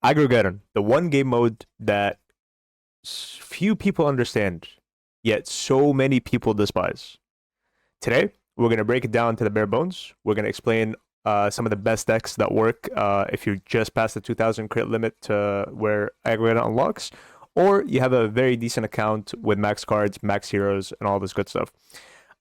Aggrogeddon, the one game mode that few people understand, yet so many people despise. Today, we're going to break it down to the bare bones. We're going to explain some of the best decks that work if you're just past the 2,000 crit limit to where Aggrogeddon unlocks, or you have a very decent account with max cards, max heroes, and all this good stuff.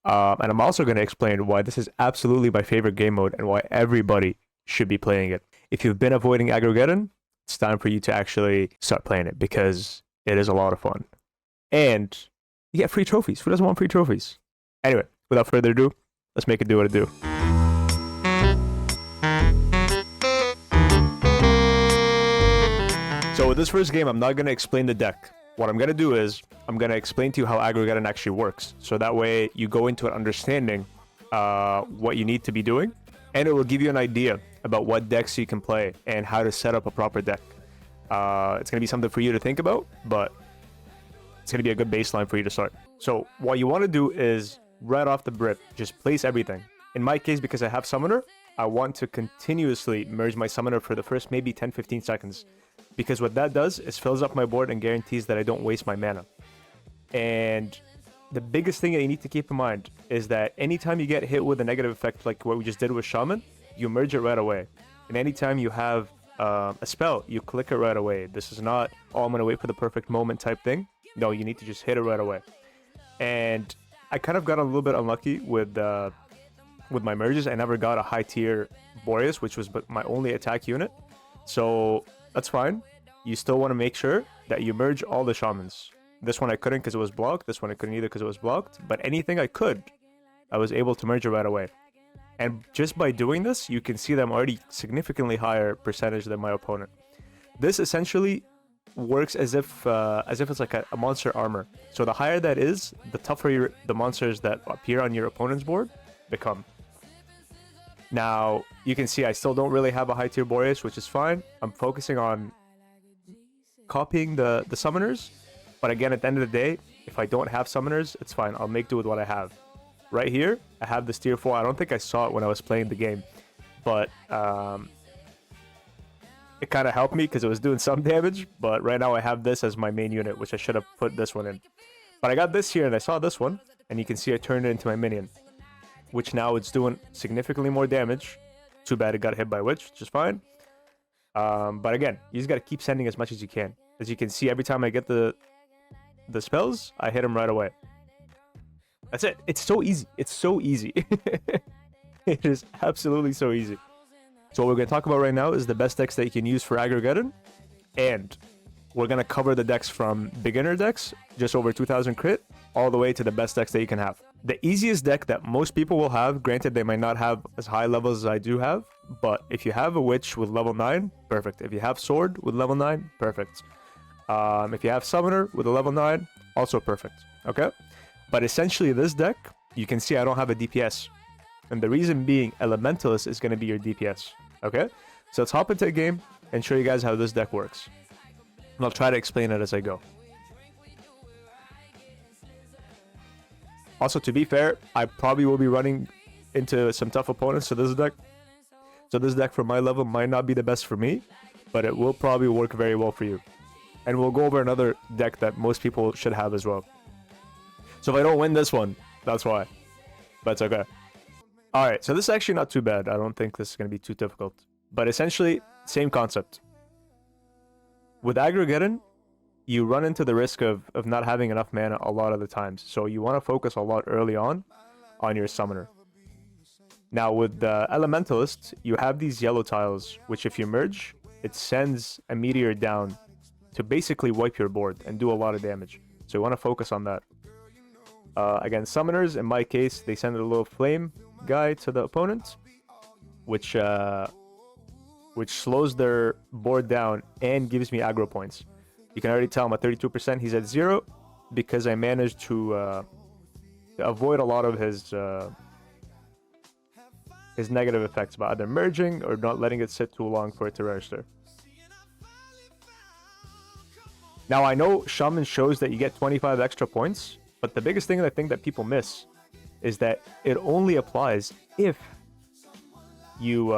And I'm also going to explain why this is absolutely my favorite game mode and why everybody should be playing it. If you've been avoiding Aggrogeddon, it's time for you to actually start playing it because it is a lot of fun. And you get free trophies. Who doesn't want free trophies? Anyway, without further ado, let's make it do what it do. So with this first game, I'm not going to explain the deck. What I'm going to do is I'm going to explain to you how Aggrogeddon actually works. So that way you go into it understanding what you need to be doing. And it will give you an idea about what decks you can play and how to set up a proper deck. It's going to be something for you to think about, but it's going to be a good baseline for you to start. So what you want to do is right off the rip, just place everything. In my case, because I have Summoner, I want to continuously merge my Summoner for the first maybe 10-15 seconds. Because what that does is fills up my board and guarantees that I don't waste my mana. And the biggest thing that you need to keep in mind is that anytime you get hit with a negative effect like what we just did with Shaman, you merge it right away. And anytime you have a spell, you click it right away. This is not, oh, I'm going to wait for the perfect moment type thing. No, you need to just hit it right away. And I kind of got a little bit unlucky with my merges. I never got a high tier Boreas, which was my only attack unit. So that's fine. You still want to make sure that you merge all the Shamans. This one I couldn't because it was blocked. This one I couldn't either because it was blocked. But anything I could, I was able to merge it right away. And just by doing this, you can see that I'm already significantly higher percentage than my opponent. This essentially works as if it's like a monster armor. So the higher that is, the tougher the monsters that appear on your opponent's board become. Now, you can see I still don't really have a high tier Boreas, which is fine. I'm focusing on copying the summoners. But again, at the end of the day, if I don't have summoners, it's fine. I'll make do with what I have. Right here, I have this tier 4. I don't think I saw it when I was playing the game. But it kind of helped me because it was doing some damage. But right now I have this as my main unit, which I should have put this one in. But I got this here and I saw this one. And you can see I turned it into my minion, which now it's doing significantly more damage. Too bad it got hit by Witch, which is fine. But again, you just got to keep sending as much as you can. As you can see, every time I get the spells, I hit them right away. That's it. It's so easy. It's so easy. It is absolutely so easy. So what we're going to talk about right now is the best decks that you can use for Aggrogeddon. And we're going to cover the decks from beginner decks, just over 2,000 crit, all the way to the best decks that you can have. The easiest deck that most people will have, granted they might not have as high levels as I do have, but if you have a Witch with level 9, perfect. If you have Sword with level 9, perfect. If you have Summoner with a level 9, also perfect. Okay? But essentially this deck, you can see I don't have a DPS. And the reason being, Elementalist is going to be your DPS. Okay? So let's hop into a game and show you guys how this deck works. And I'll try to explain it as I go. Also, to be fair, I probably will be running into some tough opponents to this deck. So this deck for my level might not be the best for me, but it will probably work very well for you. And we'll go over another deck that most people should have as well. So if I don't win this one, that's why. But it's okay. Alright, so this is actually not too bad. I don't think this is going to be too difficult. But essentially, same concept. With Aggrogeddon, you run into the risk of not having enough mana a lot of the times. So you want to focus a lot early on your Summoner. Now with the Elementalist, you have these yellow tiles, which if you merge, it sends a meteor down to basically wipe your board and do a lot of damage. So you want to focus on that. Again, Summoners, in my case, they send a little flame guy to the opponent, which slows their board down and gives me aggro points. You can already tell I'm at 32%. He's at 0 because I managed to avoid a lot of his negative effects by either merging or not letting it sit too long for it to register. Now, I know Shaman shows that you get 25 extra points, but the biggest thing I think that people miss is that it only applies if you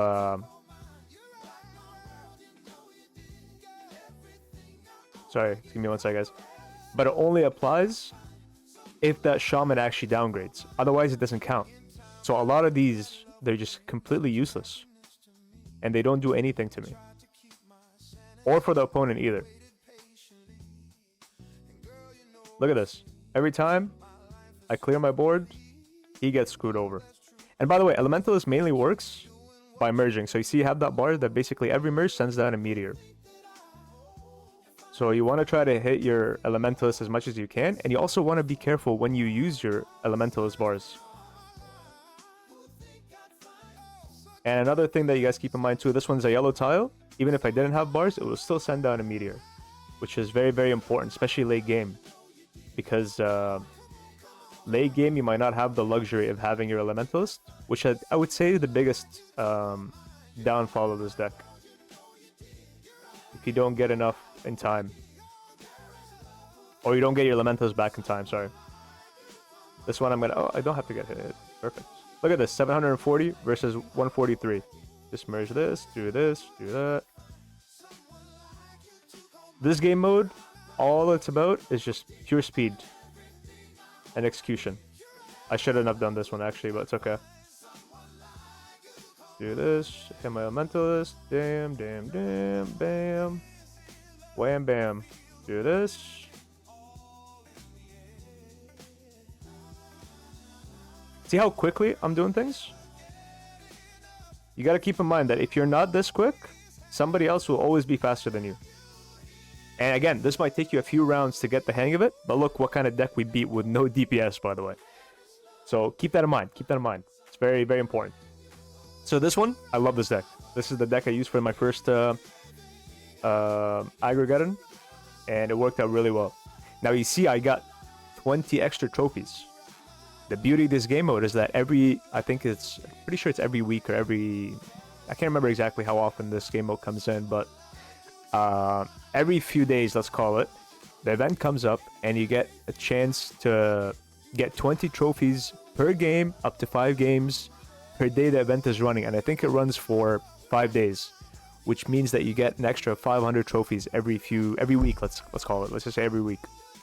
Sorry, give me 1 second, guys. But it only applies if that shaman actually downgrades. Otherwise, it doesn't count. So a lot of these, they're just completely useless. And they don't do anything to me. Or for the opponent either. Look at this. Every time I clear my board, he gets screwed over. And by the way, Elementalist mainly works by merging. So you see you have that bar that basically every merge sends down a meteor. So you want to try to hit your Elementalist as much as you can. And you also want to be careful when you use your Elementalist bars. And another thing that you guys keep in mind too, this one's a yellow tile. Even if I didn't have bars, it will still send down a meteor. Which is very, very important, especially late game. Because late game, you might not have the luxury of having your Elementalist. Which I would say is the biggest downfall of this deck. If you don't get enough in time. Or you don't get your Elementalist back in time, sorry. This one I'm gonna... Oh, I don't have to get hit. Perfect. Look at this, 740 versus 143. Just merge this, do that. This game mode, all it's about is just pure speed and execution. I shouldn't have done this one actually, but it's okay. Do this, hit my Elementalist, damn, bam. Wham, bam. Do this. See how quickly I'm doing things? You gotta keep in mind that if you're not this quick, somebody else will always be faster than you. And again, this might take you a few rounds to get the hang of it, but look what kind of deck we beat with no DPS, by the way. So keep that in mind, It's very, very important. So this one, I love this deck. This is the deck I used for my first Aggrogeddon, and it worked out really well. Now you see I got 20 extra trophies. The beauty of this game mode is that I'm pretty sure it's every week or I can't remember exactly how often this game mode comes in, but every few days, let's call it, the event comes up and you get a chance to get 20 trophies per game, up to 5 games per day the event is running. And I think it runs for 5 days, which means that you get an extra 500 trophies every week, let's call it. Let's just say every week.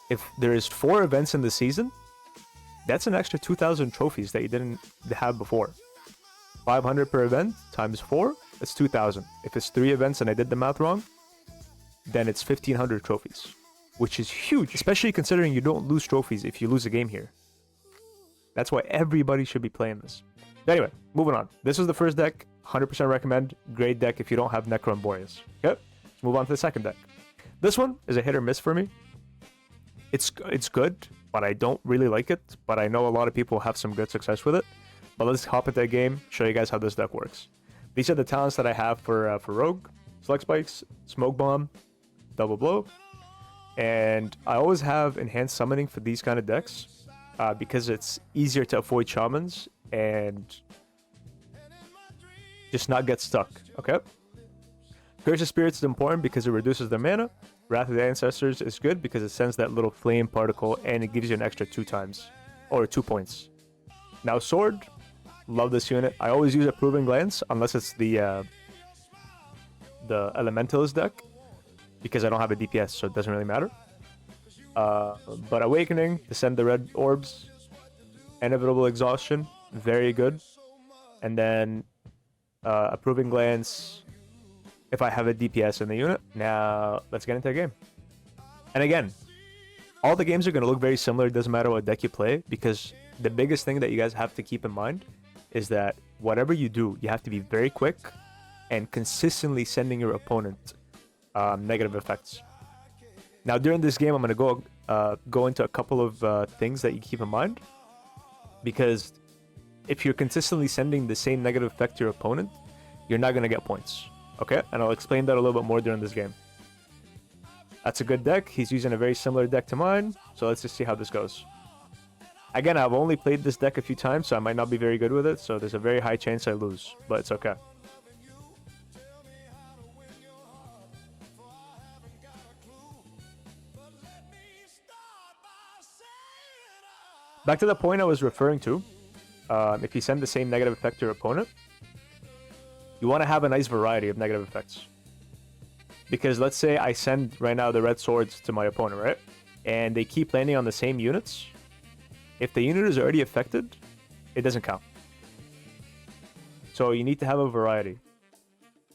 If there is 4 events in the season, that's an extra 2,000 trophies that you didn't have before. 500 per event times 4, that's 2,000. If it's 3 events and I did the math wrong, then it's 1,500 trophies, which is huge, especially considering you don't lose trophies if you lose a game here. That's why everybody should be playing this. Anyway, moving on. This was the first deck. 100% recommend. Great deck if you don't have Necro and Boreas. Okay, let's move on to the second deck. This one is a hit or miss for me. It's good, but I don't really like it. But I know a lot of people have some good success with it. But let's hop into the game, show you guys how this deck works. These are the talents that I have for Rogue. Select Spikes, Smoke Bomb, Double Blow. And I always have Enhanced Summoning for these kind of decks. Because it's easier to avoid Shamans and just not get stuck, okay? Curse of Spirits is important because it reduces their mana. Wrath of the Ancestors is good because it sends that little flame particle and it gives you an extra 2 times, or 2 points. Now Sword, love this unit. I always use Approving Glance unless it's the Elementalist deck because I don't have a DPS, so it doesn't really matter. But Awakening to send the red orbs, Inevitable Exhaustion, very good. And then Approving Glance if I have a DPS in the unit. Now, let's get into the game. And again, all the games are going to look very similar. It doesn't matter what deck you play, because the biggest thing that you guys have to keep in mind is that whatever you do, you have to be very quick and consistently sending your opponent negative effects. Now, during this game, I'm going to go into a couple of things that you keep in mind, because if you're consistently sending the same negative effect to your opponent, you're not going to get points. Okay, and I'll explain that a little bit more during this game. That's a good deck. He's using a very similar deck to mine, so let's just see how this goes. Again, I've only played this deck a few times, so I might not be very good with it, so there's a very high chance I lose, but it's okay. Back to the point I was referring to, if you send the same negative effect to your opponent, you want to have a nice variety of negative effects. Because let's say I send right now the red swords to my opponent, right? And they keep landing on the same units. If the unit is already affected, it doesn't count. So you need to have a variety.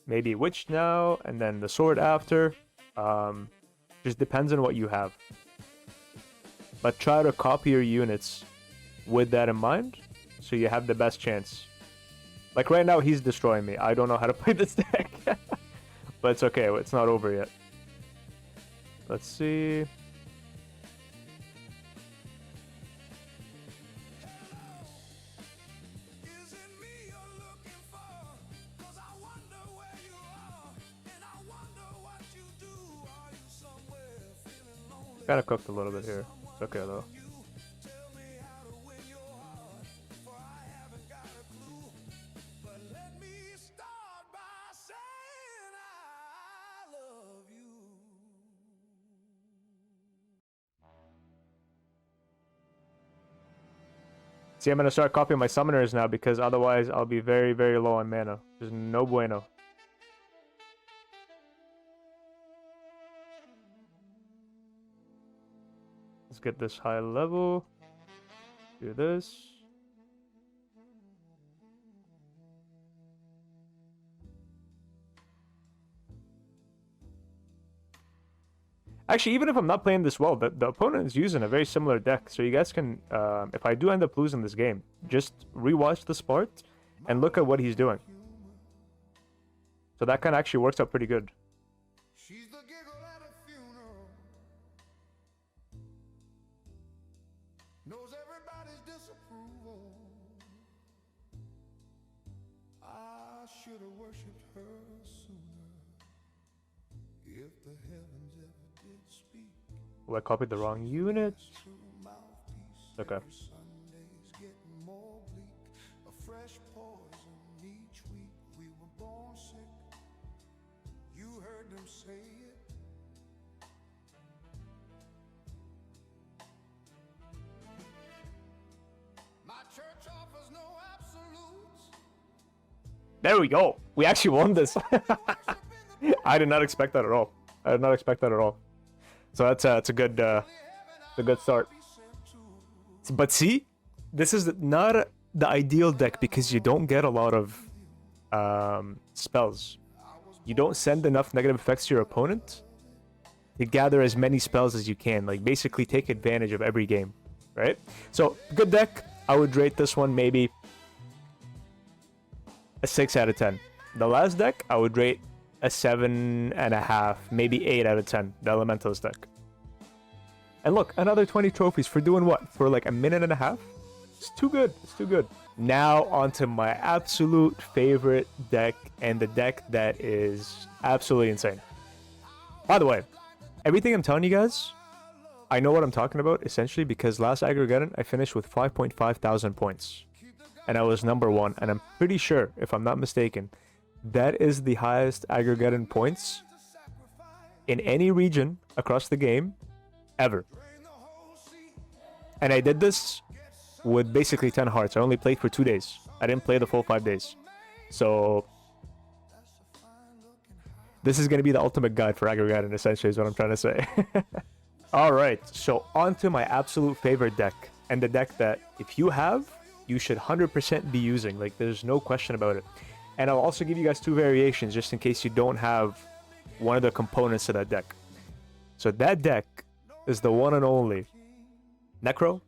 Maybe witch now, and then the sword after. Just depends on what you have. But try to copy your units with that in mind, so you have the best chance. Like right now, he's destroying me. I don't know how to play this deck. But it's okay, it's not over yet. Let's see. Kind of cooked a little bit here. It's okay though. See, I'm gonna start copying my summoners now because otherwise I'll be very, very low on mana. There's no bueno. Let's get this high level. Do this. Actually, even if I'm not playing this well, the opponent is using a very similar deck. So you guys can, if I do end up losing this game, just rewatch this part and look at what he's doing. So that kind of actually works out pretty good. Knows everybody's disapproval. I should have worshipped her sooner. If the heavens ever did speak. Oh, I copied the wrong unit. Okay. Sundays getting more bleak. A fresh poison each week. We were born sick. You heard them say it. There we go. We actually won this. I did not expect that at all. I did not expect that at all. So that's a good start. But see, this is not the ideal deck because you don't get a lot of spells. You don't send enough negative effects to your opponent to gather as many spells as you can. Like basically take advantage of every game, right? So good deck. I would rate this one maybe a 6 out of 10. The last deck, I would rate a 7.5, maybe 8 out of 10. The Elementalist deck. And look, another 20 trophies for doing what? For like a minute and a half? It's too good. It's too good. Now onto my absolute favorite deck, and the deck that is absolutely insane. By the way, everything I'm telling you guys, I know what I'm talking about essentially because last Aggrogeddon I finished with 5.5 thousand points. And I was number 1, and I'm pretty sure, if I'm not mistaken, that is the highest Aggrogeddon points in any region across the game ever. And I did this with basically 10 hearts. I only played for 2 days. I didn't play the full 5 days. So this is going to be the ultimate guide for Aggrogeddon, essentially, is what I'm trying to say. Alright, so on to my absolute favorite deck. And the deck that, if you have, you should 100% be using. Like, there's no question about it. And I'll also give you guys 2 variations just in case you don't have one of the components to that deck. So that deck is the one and only Necro,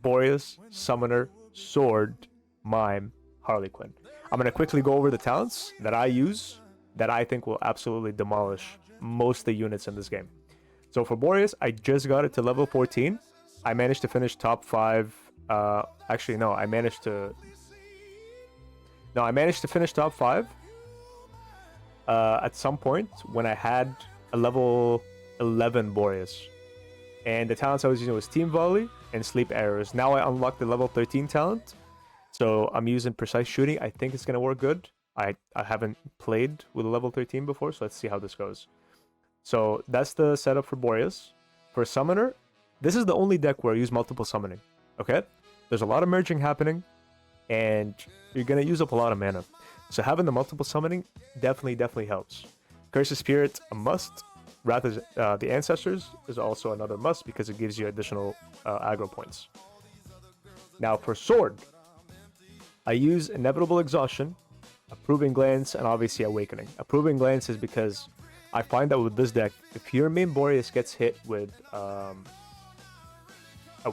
Boreas, Summoner, Sword, Mime, Harlequin. I'm going to quickly go over the talents that I use that I think will absolutely demolish most of the units in this game. So for Boreas, I just got it to level 14. I managed to finish top 5. Actually, no, I managed to finish top 5 at some point when I had a level 11 Boreas. And the talents I was using was Team Volley and Sleep Arrows. Now I unlocked the level 13 talent, so I'm using Precise Shooting. I think it's going to work good. I haven't played with a level 13 before, so let's see how this goes. So that's the setup for Boreas. For Summoner, this is the only deck where I use multiple summoning, okay? There's a lot of merging happening, and you're going to use up a lot of mana. So having the multiple summoning definitely helps. Curse's Spirit, a must. Wrath is the Ancestors is also another must because it gives you additional aggro points. Now for Sword, I use Inevitable Exhaustion, Approving Glance, and obviously Awakening. Approving Glance is because I find that with this deck, if your main Boreas gets hit with a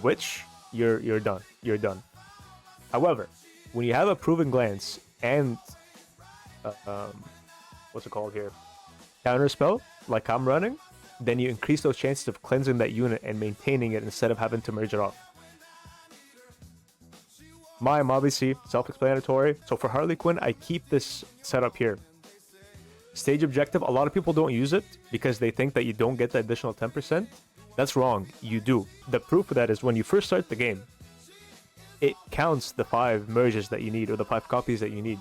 Witch, you're done. You're done. However, when you have Approving Glance and what's it called here? Counterspell, like I'm running, then you increase those chances of cleansing that unit and maintaining it instead of having to merge it off. Mime, obviously, self-explanatory. So for Harley Quinn, I keep this setup here. Stage Objective, a lot of people don't use it because they think that you don't get the additional 10%. That's wrong, you do. The proof of that is when you first start the game, it counts the 5 merges that you need or the 5 copies that you need.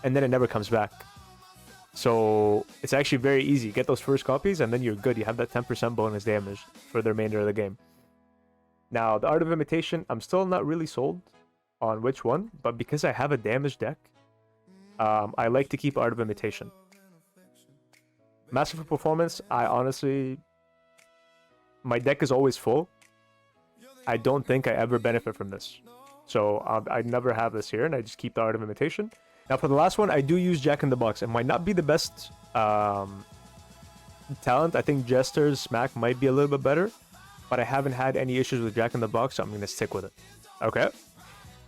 And then it never comes back. So it's actually very easy. Get those first copies and then you're good. You have that 10% bonus damage for the remainder of the game. Now, the Art of Imitation, I'm still not really sold on which one, but because I have a damage deck, I like to keep Art of Imitation. Masterful Performance, I honestly... my deck is always full. I don't think I ever benefit from this. So I never have this here, and I just keep the Art of Imitation. Now for the last one, I do use Jack in the Box. It might not be the best talent. I think Jester's Smack might be a little bit better, but I haven't had any issues with Jack in the Box, so I'm going to stick with it. Okay.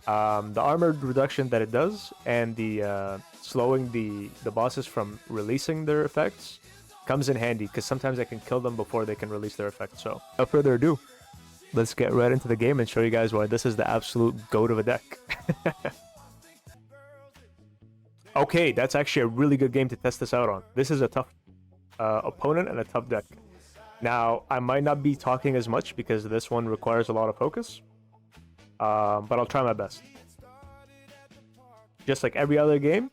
The armored reduction that it does, and the slowing the bosses from releasing their effects comes in handy, because sometimes I can kill them before they can release their effects. So without further ado, let's get right into the game and show you guys why this is the absolute GOAT of a deck. Okay, that's actually a really good game to test this out on. This is a tough opponent and a tough deck. Now, I might not be talking as much because this one requires a lot of focus, but I'll try my best. Just like every other game,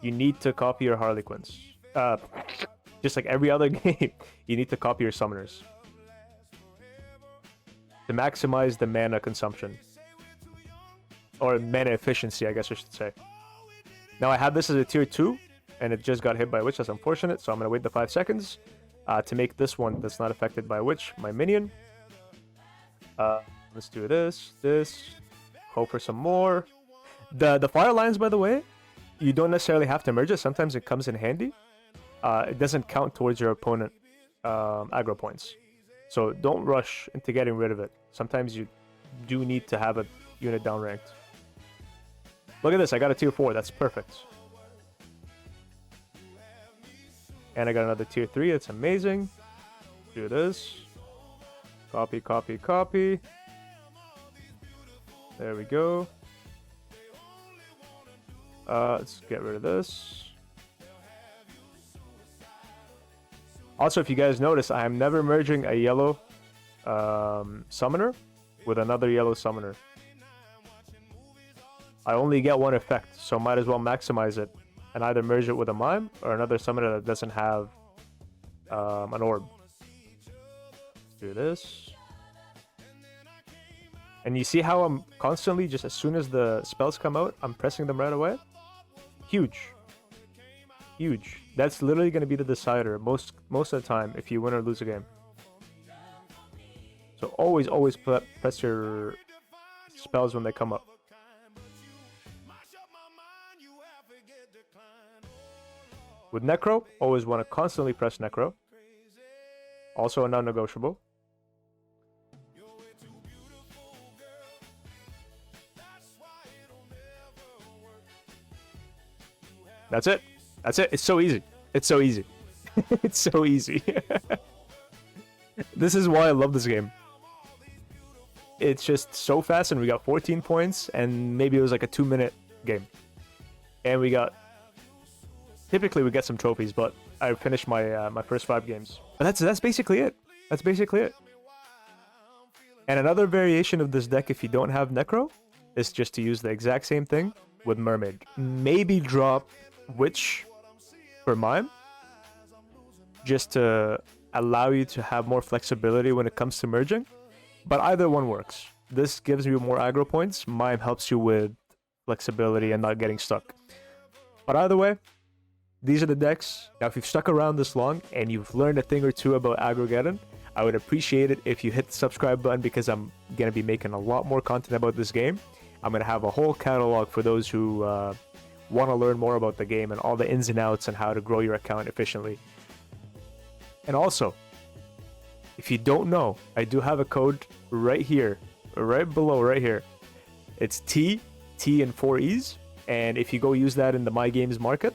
you need to copy your Harley Quinns. Just like every other game, you need to copy your summoners to maximize the mana consumption. Or mana efficiency, I guess I should say. Now I have this as a tier 2, and it just got hit by a witch. That's unfortunate, so I'm going to wait the 5 seconds to make this one that's not affected by a witch my minion. Let's do this, hope for some more. The fire lines, by the way, you don't necessarily have to merge it. Sometimes it comes in handy. It doesn't count towards your opponent aggro points. So don't rush into getting rid of it. Sometimes you do need to have a unit downranked. Look at this, I got a tier 4, that's perfect. And I got another tier 3, it's amazing. Do this. Copy, copy, copy. There we go. Let's get rid of this. Also, if you guys notice, I am never merging a yellow summoner with another yellow summoner. I only get one effect, so might as well maximize it and either merge it with a mime or another summoner that doesn't have an orb. Let's do this. And you see how I'm constantly, just as soon as the spells come out, I'm pressing them right away? Huge. Huge. That's literally going to be the decider most of the time if you win or lose a game. So always press your spells when they come up. With Necro, always want to constantly press Necro. Also a non-negotiable. That's it. That's it. It's so easy. It's so easy. It's so easy. This is why I love this game. It's just so fast, and we got 14 points, and maybe it was like a 2-minute game. And we got... Typically we get some trophies, but I finished my my first 5 games. But that's basically it. That's basically it. And another variation of this deck, if you don't have Necro, is just to use the exact same thing with Mermaid. Maybe drop Witch for Mime, just to allow you to have more flexibility when it comes to merging. But either one works. This gives you more aggro points. Mime helps you with flexibility and not getting stuck. But either way, these are the decks. Now, if you've stuck around this long and you've learned a thing or two about Aggrogeddon, I would appreciate it if you hit the subscribe button, because I'm going to be making a lot more content about this game. I'm going to have a whole catalog for those who want to learn more about the game and all the ins and outs and how to grow your account efficiently. And also, if you don't know, I do have a code right here, right below, right here. It's T and 4 E's. And if you go use that in the MY.GAMES Market,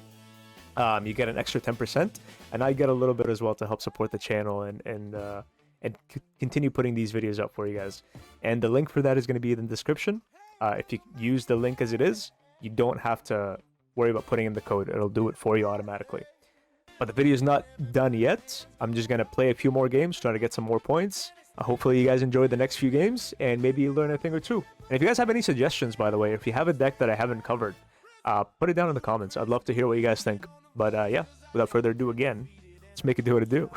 you get an extra 10%, and I get a little bit as well to help support the channel and continue putting these videos up for you guys. And the link for that is going to be in the description. If you use the link as it is, you don't have to worry about putting in the code. It'll do it for you automatically. But the video is not done yet. I'm just going to play a few more games, try to get some more points. Hopefully you guys enjoy the next few games, and maybe you learn a thing or two. And if you guys have any suggestions, by the way, if you have a deck that I haven't covered, put it down in the comments. I'd love to hear what you guys think. But yeah, without further ado, again, let's make it do what it do.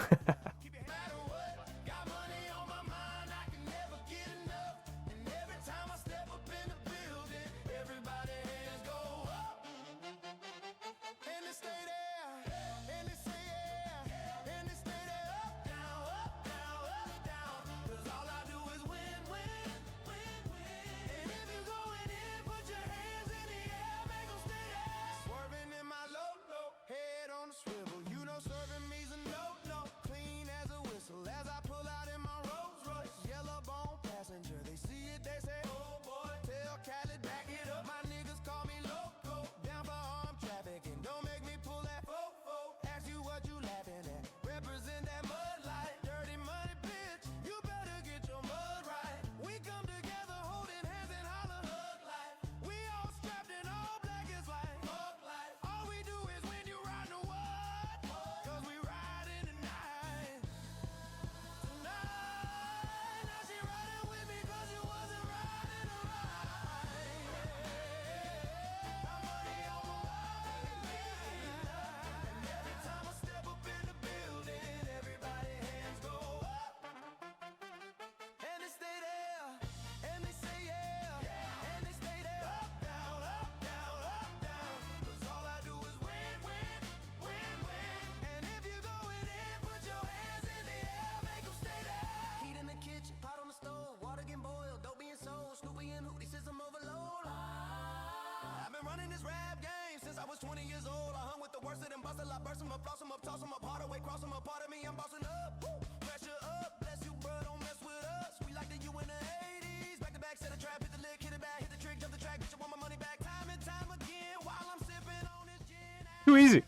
This rap game since I was 20 years old. I hung with the worst of them, bustle, I burst them up, floss them up, toss them up, hard away, cross them up, part of me, I'm bossing up. Woo! Pressure up, bless you, bro, don't mess with us. We like the U in the 80s, back to back, set a trap, hit the lick, hit it back, hit the trick, jump the track, bitch, I want my money back, time and time again, while I'm sipping on this gin. Too easy.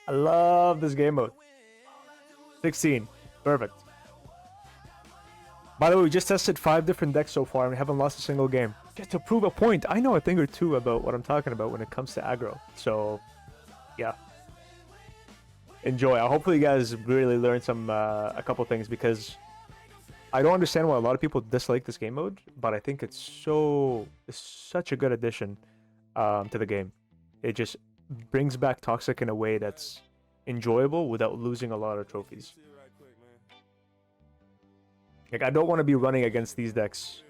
I love this game mode. 16, perfect. By the way, we just tested 5 different decks so far and we haven't lost a single game. Just to prove a point, I know a thing or two about what I'm talking about when it comes to aggro. So, yeah. Enjoy. Hopefully you guys really learned a couple things, because I don't understand why a lot of people dislike this game mode, but I think it's such a good addition to the game. It just brings back Toxic in a way that's enjoyable without losing a lot of trophies. Like, I don't want to be running against these decks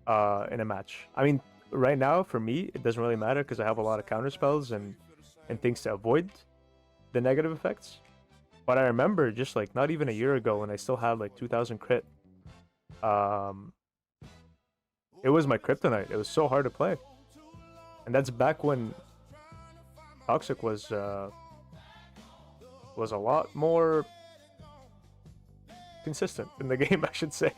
in a match. I mean, right now, for me, it doesn't really matter because I have a lot of counter spells and things to avoid the negative effects. But I remember just, like, not even a year ago when I still had, like, 2,000 crit. It was my kryptonite. It was so hard to play. And that's back when Toxic was a lot more consistent in the game, I should say.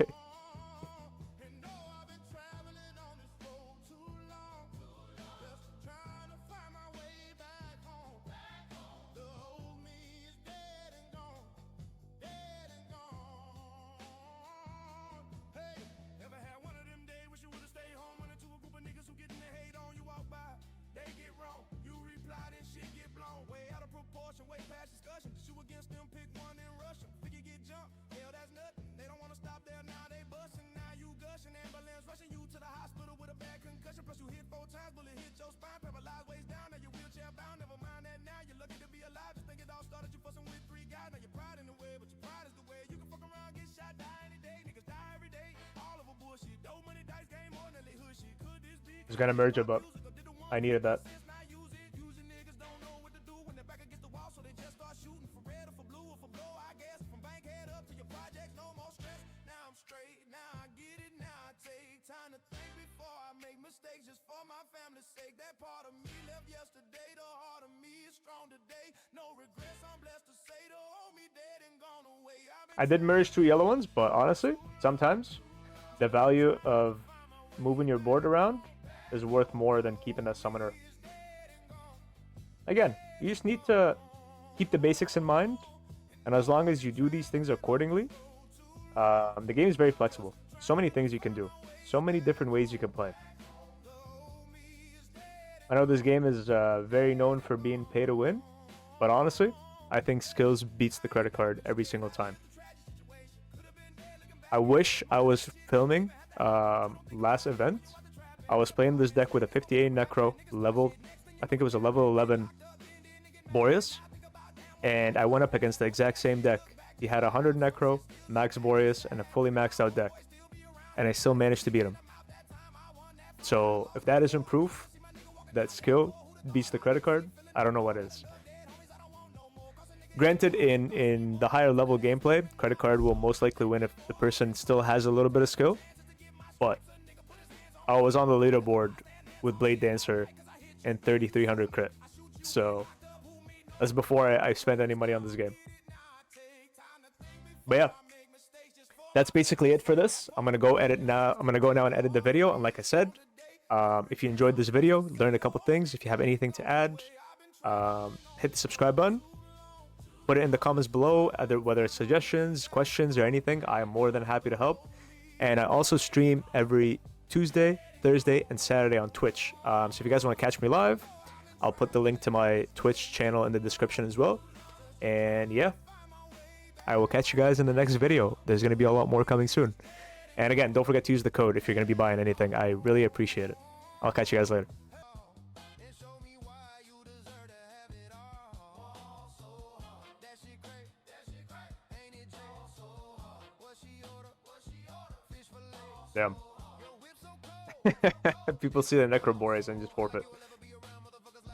I was gonna merge it, but I needed that. I did merge 2 yellow ones, but honestly, sometimes the value of moving your board around is worth more than keeping a summoner. Again, you just need to keep the basics in mind, and as long as you do these things accordingly, the game is very flexible. So many things you can do, so many different ways you can play. I know this game is very known for being pay to win, but honestly, I think skills beats the credit card every single time. I wish I was filming last event. I was playing this deck with a 58 Necro level, I think it was a level 11 Boreas, and I went up against the exact same deck. He had 100 Necro, max Boreas, and a fully maxed out deck, and I still managed to beat him. So if that isn't proof that skill beats the credit card, I don't know what is. Granted, in the higher level gameplay, credit card will most likely win if the person still has a little bit of skill, but I was on the leaderboard with Blade Dancer and 3300 crit, so that's before I spent any money on this game. But yeah, that's basically it for this. I'm gonna go edit now. I'm gonna go now and edit the video. And like I said, if you enjoyed this video, learned a couple things, if you have anything to add, hit the subscribe button. Put it in the comments below, whether it's suggestions, questions, or anything. I am more than happy to help. And I also stream every Tuesday, Thursday, and Saturday on Twitch. So if you guys want to catch me live, I'll put the link to my Twitch channel in the description as well. And yeah, I will catch you guys in the next video. There's going to be a lot more coming soon. And again, don't forget to use the code if you're going to be buying anything. I really appreciate it. I'll catch you guys later. Damn. People see the Necroboreas and just forfeit.